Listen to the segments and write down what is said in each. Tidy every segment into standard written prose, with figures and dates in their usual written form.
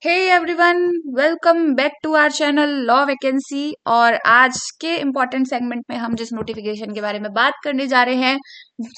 Hey everyone, welcome back to our channel law vacancy. और आज के इम्पोर्टेंट सेगमेंट में हम जिस नोटिफिकेशन के बारे में बात करने जा रहे हैं,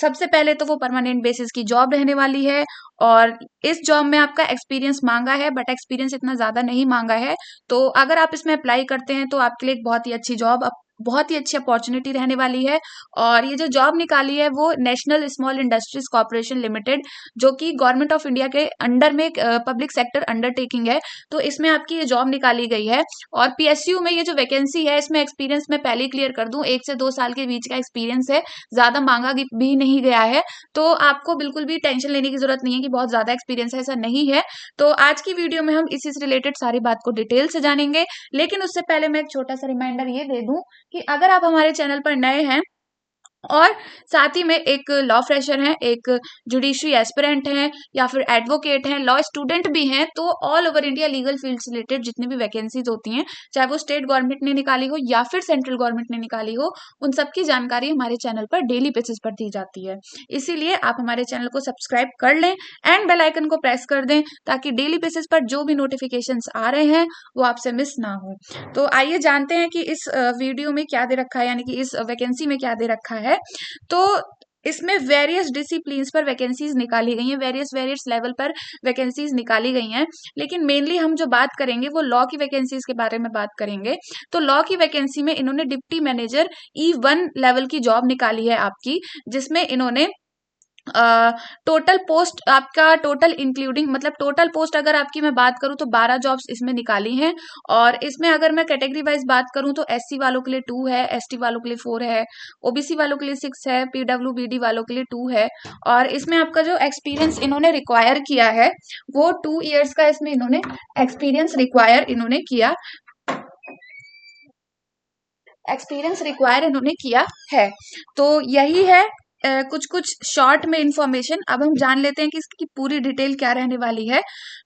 सबसे पहले तो वो परमानेंट बेसिस की जॉब रहने वाली है। और इस जॉब में आपका एक्सपीरियंस मांगा है, बट एक्सपीरियंस इतना ज्यादा नहीं मांगा है। तो अगर आप इसमें अप्लाई करते हैं तो आपके लिए एक बहुत ही अच्छी जॉब, बहुत ही अच्छी अपॉर्चुनिटी रहने वाली है। और ये जो जॉब निकाली है वो national small industries corporation limited, जो कि गवर्नमेंट ऑफ इंडिया के अंडर में पब्लिक सेक्टर अंडरटेकिंग है। तो इसमें आपकी ये जॉब निकाली गई है। और पीएसयू में ये जो वैकेंसी है, इसमें एक्सपीरियंस मैं पहले ही क्लियर कर दूं, 1 से 2 साल के बीच का एक्सपीरियंस है, ज्यादा मांगा भी नहीं गया है। तो आपको बिल्कुल भी टेंशन लेने की जरूरत नहीं है कि बहुत ज्यादा एक्सपीरियंस है, ऐसा नहीं है। तो आज की वीडियो में हम इसी से रिलेटेड सारी बात को डिटेल से जानेंगे। लेकिन उससे पहले मैं एक छोटा सा रिमाइंडर ये दे दूं कि अगर आप हमारे चैनल पर नए हैं और साथ ही में एक लॉ फ्रेशर हैं, एक जुडिशरी एस्पिरेंट हैं, या फिर एडवोकेट हैं, लॉ स्टूडेंट भी हैं, तो all over India legal field से रिलेटेड जितनी भी वैकेंसीज होती हैं, चाहे वो स्टेट गवर्नमेंट ने निकाली हो या फिर सेंट्रल गवर्नमेंट ने निकाली हो, उन सब की जानकारी हमारे चैनल पर डेली बेसिस पर दी जाती है। इसीलिए आप हमारे चैनल को सब्सक्राइब कर लें एंड बेल आइकन को प्रेस कर दें, ताकि डेली बेसिस पर जो भी नोटिफिकेशंस आ रहे हैं वो आपसे मिस ना हो। तो आइए जानते हैं कि इस वीडियो में क्या दे रखा है, यानी कि इस वैकेंसी में क्या दे रखा है। तो इसमें वेरियस डिसिप्लिन्स पर वैकेंसीज निकाली गई हैं, वेरियस वेरियस लेवल पर वैकेंसीज निकाली गई हैं। लेकिन मेनली हम जो बात करेंगे वो लॉ की वैकेंसीज के बारे में बात करेंगे। तो लॉ की वैकेंसी में इन्होंने डिप्टी मैनेजर E1 लेवल की जॉब निकाली है आपकी, जिसमें इन्होंने टोटल पोस्ट आपका, टोटल इंक्लूडिंग मतलब टोटल पोस्ट अगर आपकी मैं बात करूं तो 12 जॉब्स इसमें निकाली हैं। और इसमें अगर मैं कैटेगरी वाइज बात करूं तो SC वालों के लिए 2 है, ST वालों के लिए 4 है, OBC वालों के लिए 6 है, PWBD वालों के लिए 2 है। और इसमें आपका जो एक्सपीरियंस इन्होंने रिक्वायर किया है वो 2 ईयर्स का इसमें इन्होंने एक्सपीरियंस रिक्वायर इन्होंने किया, एक्सपीरियंस रिक्वायर इन्होंने किया है। तो यही है कुछ कुछ शॉर्ट में इंफॉर्मेशन। अब हम जान लेते हैं कि इसकी पूरी डिटेल क्या रहने वाली है।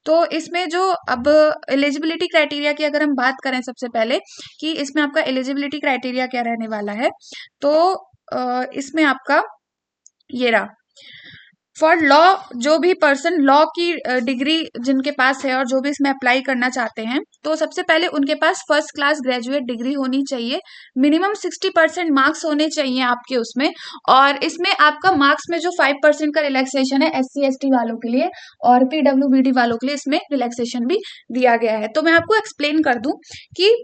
तो इसमें जो अब एलिजिबिलिटी क्राइटेरिया की अगर हम बात करें सबसे पहले कि इसमें आपका एलिजिबिलिटी क्राइटेरिया क्या रहने वाला है, तो इसमें आपका ये रहा, फॉर लॉ, जो भी पर्सन लॉ की डिग्री जिनके पास है और जो भी इसमें अप्लाई करना चाहते हैं, तो सबसे पहले उनके पास फर्स्ट क्लास ग्रेजुएट डिग्री होनी चाहिए। मिनिमम 60% मार्क्स होने चाहिए आपके उसमें। और इसमें आपका मार्क्स में जो 5% का रिलैक्सेशन है SC ST वालों के लिए और PWBD वालों के लिए, इसमें रिलैक्सेशन भी दिया गया है। तो मैं आपको एक्सप्लेन कर दूं कि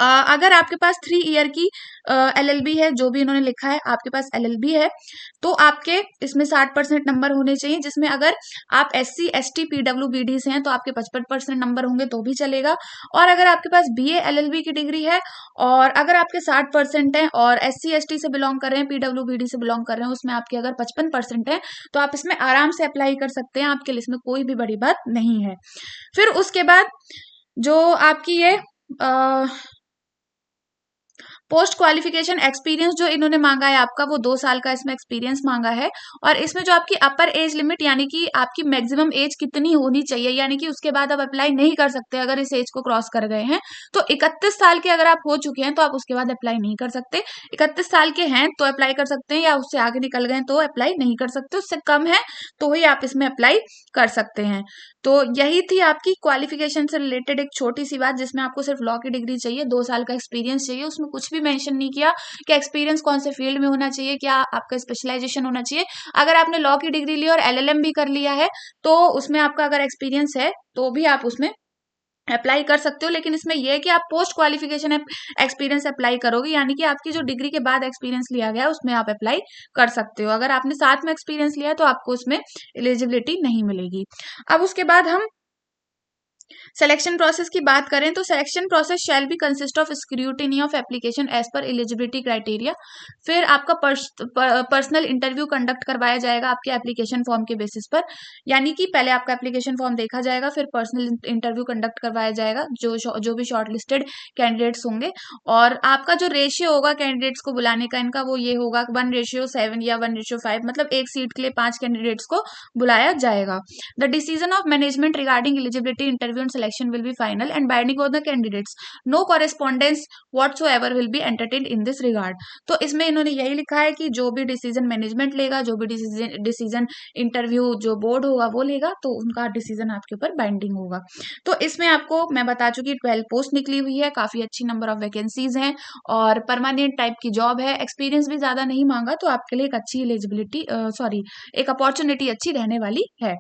अगर आपके पास 3 ईयर की LLB है, जो भी इन्होंने लिखा है आपके पास LLB है, तो आपके इसमें 60% नंबर होने चाहिए, जिसमें अगर आप SC ST PWBD से हैं तो आपके 55% नंबर होंगे तो भी चलेगा। और अगर आपके पास BA LLB की डिग्री है और अगर आपके 60% है और SC ST से बिलोंग कर रहे हैं, PWBD से बिलोंग कर रहे हैं, उसमें आपके अगर 55% है, तो आप इसमें आराम से अप्लाई कर सकते हैं, आपके लिए इसमें कोई भी बड़ी बात नहीं है। फिर उसके बाद जो आपकी ये पोस्ट क्वालिफिकेशन एक्सपीरियंस जो इन्होंने मांगा है आपका, वो 2 साल का इसमें एक्सपीरियंस मांगा है। और इसमें जो आपकी अपर एज लिमिट, यानी कि आपकी मैक्सिमम एज कितनी होनी चाहिए, यानी कि उसके बाद आप अप्लाई नहीं कर सकते अगर इस एज को क्रॉस कर गए हैं। तो 31 साल के अगर आप हो चुके हैं तो आप उसके बाद अप्लाई नहीं कर सकते। 31 साल के हैं तो अप्लाई कर सकते हैं, या उससे आगे निकल गए तो अप्लाई नहीं कर सकते। उससे कम है तो ही आप इसमें अप्लाई कर सकते हैं। तो यही थी आपकी क्वालिफिकेशन से रिलेटेड एक छोटी सी बात, जिसमें आपको सिर्फ लॉ की डिग्री चाहिए, 2 साल का एक्सपीरियंस चाहिए। उसमें कुछ भी मेंशन नहीं किया कि एक्सपीरियंस कौन से फील्ड में होना चाहिए, क्या आपका स्पेशलाइजेशन होना चाहिए। अगर आपने लॉ की डिग्री ली और LLM भी कर लिया है तो उसमें आपका अगर एक्सपीरियंस है तो भी आप उसमें अप्लाई कर सकते हो। लेकिन इसमें यह है कि आप पोस्ट क्वालिफिकेशन एक्सपीरियंस अप्लाई करोगे, यानी कि आपकी जो डिग्री के बाद एक्सपीरियंस लिया गया है उसमें आप अप्लाई कर सकते हो। अगर आपने साथ में एक्सपीरियंस लिया तो आपको उसमें एलिजिबिलिटी नहीं मिलेगी। अब उसके बाद हम सिलेक्शन प्रोसेस की बात करें तो selection process shall be consist of scrutiny of application as per eligibility criteria. फिर आपका पर्सनल इंटरव्यू कंडक्ट करवाया जाएगा आपके एप्लीकेशन फॉर्म के बेसिस पर, यानी कि पहले आपका एप्लीकेशन फॉर्म देखा जाएगा, फिर पर्सनल इंटरव्यू कंडक्ट करवाया जाएगा जो भी शॉर्टलिस्टेड कैंडिडेट्स होंगे। और आपका जो रेशियो होगा कैंडिडेट्स को बुलाने का, इनका वो ये होगा 1:7 या 1:5, मतलब एक सीट के लिए 5 कैंडिडेट्स को बुलाया जाएगा। The decision of management regarding eligibility interview interview and selection will be final and binding on the candidates, no correspondence whatsoever will be entertained in this regard. तो इसमें इन्होंने यही लिखा है कि जो भी डिसीजन मैनेजमेंट लेगा, जो भी डिसीजन इंटरव्यू जो बोर्ड होगा वो लेगा, तो उनका डिसीजन आपके ऊपर बाइंडिंग होगा। तो इसमें आपको मैं बता चुकी 12 पोस्ट निकली हुई है, काफी अच्छी नंबर ऑफ वैकेंसीज हैं और परमानेंट टाइप की जॉब है, एक्सपीरियंस भी ज्यादा नहीं मांगा, तो आपके लिए एक अच्छी एलिजिबिलिटी एक अपॉर्चुनिटी अच्छी रहने वाली है।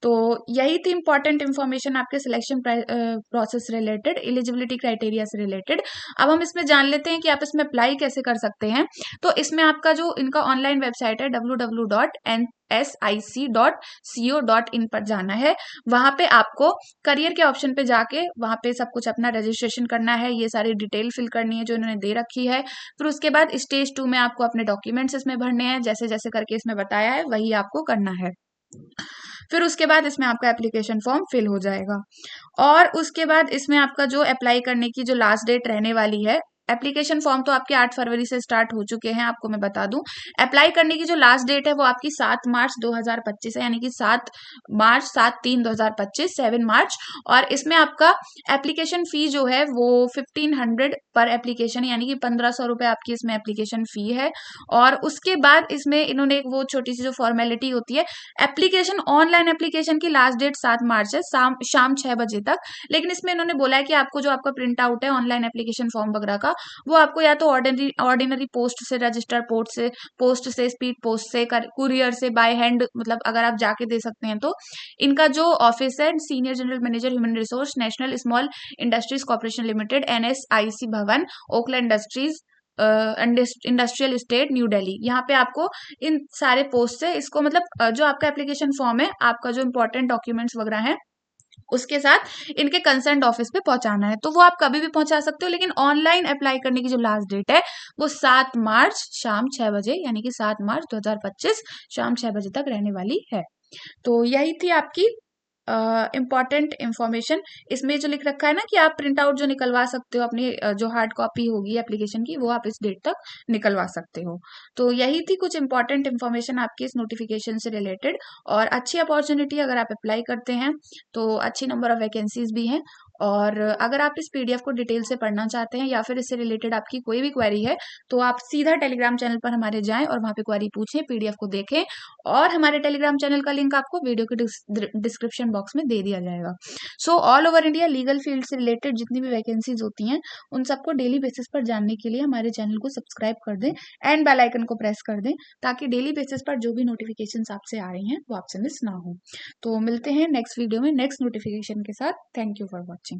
तो यही थी इंपॉर्टेंट इन्फॉर्मेशन आपके selection process related, eligibility criteria से रिलेटेड। अब हम इसमें जान लेते हैं कि आप इसमें अप्लाई कैसे कर सकते हैं। तो इसमें आपका जो इनका ऑनलाइन वेबसाइट है www.nsic.co.in पर जाना है। वहां पे आपको करियर के ऑप्शन पे जाके वहां पे सब कुछ अपना रजिस्ट्रेशन करना है, ये सारी डिटेल फिल करनी है जो इन्होंने दे रखी है। फिर उसके बाद स्टेज 2 में आपको अपने डॉक्यूमेंट्स इसमें भरने हैं, जैसे जैसे करके इसमें बताया है वही आपको करना है। फिर उसके बाद इसमें आपका एप्लीकेशन फॉर्म फिल हो जाएगा और उसके बाद इसमें आपका जो अप्लाई करने की जो लास्ट डेट रहने वाली है, एप्लीकेशन फॉर्म तो आपके 8 फरवरी से स्टार्ट हो चुके हैं, आपको मैं बता दूं। अप्लाई करने की जो लास्ट डेट है वो आपकी 7 मार्च 2025 है, यानी कि 7 मार्च। और इसमें आपका एप्लीकेशन फी जो है वो 1500 पर एप्लीकेशन, यानी कि 1500 रुपए आपकी इसमें एप्लीकेशन फी है। और उसके बाद इसमें इन्होंने एक वो छोटी सी जो फॉर्मेलिटी होती है, एप्लीकेशन ऑनलाइन एप्लीकेशन की लास्ट डेट 7 मार्च है, शाम 6 बजे तक। लेकिन इसमें इन्होंने बोला है कि आपको जो आपका प्रिंट आउट है ऑनलाइन एप्लीकेशन फॉर्म वगैरह का, वो आपको या तो ऑर्डिनरी पोस्ट से, रजिस्टर पोस्ट से, स्पीड पोस्ट से, कुरियर से, बाय हैंड, मतलब अगर आप जाके दे सकते हैं तो। इनका जो ऑफिस है senior general manager human resource, national small industries corporation limited, NSIC भवन, Okhla industries industrial state, new Delhi. यहाँ पे आपको इन सारे पोस्ट से इसको मतलब जो आपका एप्लीकेशन फॉर्म है, आपका जो इंपॉर्टेंट डॉक्यूमेंट्स वगैरह हैं उसके साथ इनके कंसर्न ऑफिस पे पहुंचाना है। तो वो आप कभी भी पहुंचा सकते हो, लेकिन ऑनलाइन अप्लाई करने की जो लास्ट डेट है वो 7 मार्च शाम 6 बजे, यानी कि 7 मार्च 2025 शाम 6 बजे तक रहने वाली है। तो यही थी आपकी इम्पॉर्टेंट इंफॉर्मेशन। इसमें जो लिख रखा है ना कि आप प्रिंट आउट जो निकलवा सकते हो अपनी जो हार्ड कॉपी होगी एप्लीकेशन की, वो आप इस डेट तक निकलवा सकते हो। तो यही थी कुछ इंपॉर्टेंट इन्फॉर्मेशन आपकी इस नोटिफिकेशन से रिलेटेड। और अच्छी अपॉर्चुनिटी, अगर आप अप्लाई करते हैं तो अच्छी नंबर ऑफ वैकेंसीज भी हैं। और अगर आप इस PDF को डिटेल से पढ़ना चाहते हैं या फिर इससे रिलेटेड आपकी कोई भी क्वेरी है, तो आप सीधा टेलीग्राम चैनल पर हमारे जाएं और वहां पे क्वेरी पूछें, PDF को देखें। और हमारे टेलीग्राम चैनल का लिंक आपको वीडियो के डिस्क्रिप्शन बॉक्स में दे दिया जाएगा। So all over India legal field से रिलेटेड जितनी भी वैकेंसीज होती हैं, उन सबको डेली बेसिस पर जानने के लिए हमारे चैनल को सब्सक्राइब कर दें एंड बेल आइकन को प्रेस कर दें, ताकि डेली बेसिस पर जो भी नोटिफिकेशंस आपसे आ रही हैं वो आपसे मिस ना हो। तो मिलते हैं नेक्स्ट वीडियो में नेक्स्ट नोटिफिकेशन के साथ। Thank you for watching.